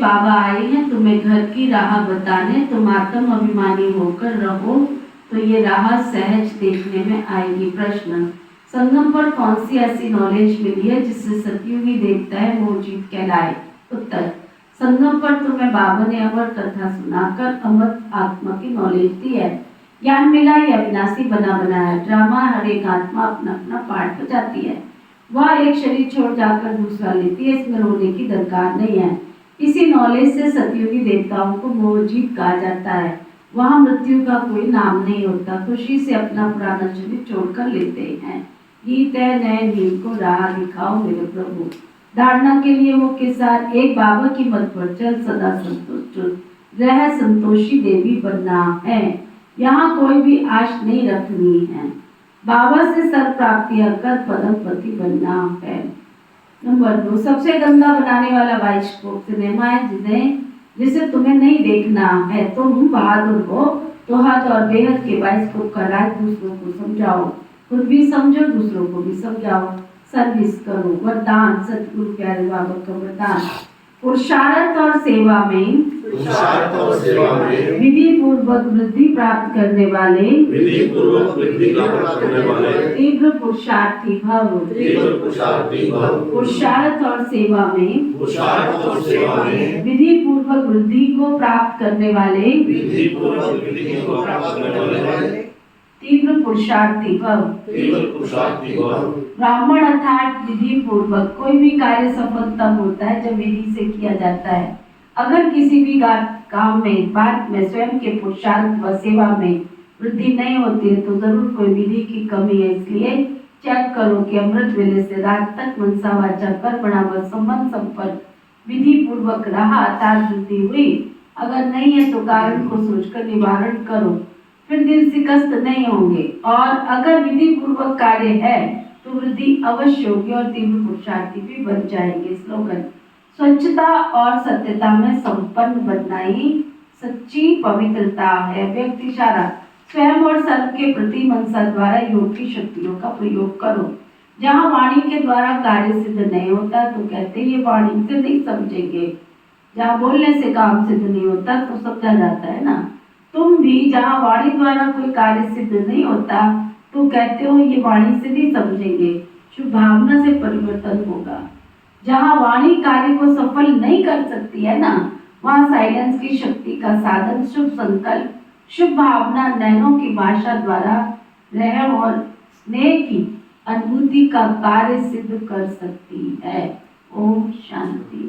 बाबा आए हैं तुम्हें घर की राह बताने, तुम आत्म अभिमानी होकर रहो तो ये राह सहज देखने में आएगी। प्रश्न, संगम पर कौन सी ऐसी नॉलेज मिली है जिससे सतयुगी देवताएं मोह जीत कहलाए? उत्तर, संगम पर तुम्हें बाबा ने अमर कथा सुनाकर अमर आत्मा की नॉलेज दी है। ज्ञान मिला ये अविनाशी बना बनाया ड्रामा, हर एक आत्मा अपना अपना पार्ट बजाती है। वह एक शरीर छोड़ जाकर दूसरा लेती है, इसमें रोने की दरकार नहीं है। इसी नॉलेज से सतयुगी देवताओं को मोहजीत कहा जाता है। वहाँ मृत्यु का कोई नाम नहीं होता, खुशी से अपना पुराना शरीर छोड़कर लेते हैं। गीत है, नए नील को राह दिखाओ मेरे प्रभु। धारणा के लिए वो किसान, एक बाबा की मत पर चल, सदा संतुष्ट रह, संतोषी देवी बनना है। यहाँ कोई भी आश नहीं रखनी है, बाबा से सर प्राप्ति कर पदम पति बनना है। नंबर 2, सबसे गंदा बनाने वाला बाइस्कोप सिनेमा है जिसे तुम्हें नहीं देखना है। तुम बहादुर हो तो हद और बेहद के बाइस्कोप का राज दूसरों को समझाओ, खुद भी समझो, दूसरों को भी समझाओ, सर्विस करो। वरदान, सतगुरु प्यारे बाबा का वरदान, पुरुषार्थ और सेवा में विधि पूर्वक वृद्धि प्राप्त करने वाले तीव्र पुरुषार्थी भव। पुरुषार्थ और सेवा में विधि पूर्वक वृद्धि को प्राप्त करने वाले तीव्र पुरुषार्थी भव। ब्राह्मण अर्थात विधि पूर्वक। कोई भी कार्य सफल तब होता है जब विधि से किया जाता है। अगर किसी भी काम में, बात में स्वयं के पुरुषार्थ व सेवा में वृद्धि नहीं होती है तो जरूर कोई विधि की कमी है। इसलिए चेक करो कि अमृत वेले से रात तक मनसा वाचा कर्मणा व संबंध संपर्क विधि पूर्वक रहा अर्थात वृद्धि हुई। अगर नहीं है तो कारण को सोचकर निवारण करो, फिर दिल से कष्ट नहीं होंगे। और अगर विधि पूर्वक कार्य है तो वृद्धि अवश्य होगी और तीव्र पुरुषार्थी भी बन जाएंगे। स्लोगन, स्वच्छता और सत्यता में संपन्न बनना ही सच्ची पवित्रता है। व्यक्ति इशारा, स्वयं और सर्व के प्रति मनसा द्वारा योग की शक्तियों का प्रयोग करो। जहाँ वाणी के द्वारा कार्य सिद्ध नहीं होता तो कहते ये वाणी से नहीं समझेंगे। जहाँ बोलने से काम सिद्ध नहीं होता तो समझा जाता है ना। तुम भी जहाँ वाणी द्वारा कोई कार्य सिद्ध नहीं होता तो कहते हो ये वाणी से नहीं समझेंगे। शुभ भावना से परिवर्तन होगा। जहाँ वाणी कार्य को सफल नहीं कर सकती है ना, वहाँ साइलेंस की शक्ति का साधन शुभ संकल्प, शुभ भावना, नैनों की भाषा द्वारा रहम और स्नेह की अनुभूति का कार्य सिद्ध कर सकती है। ओम शांति।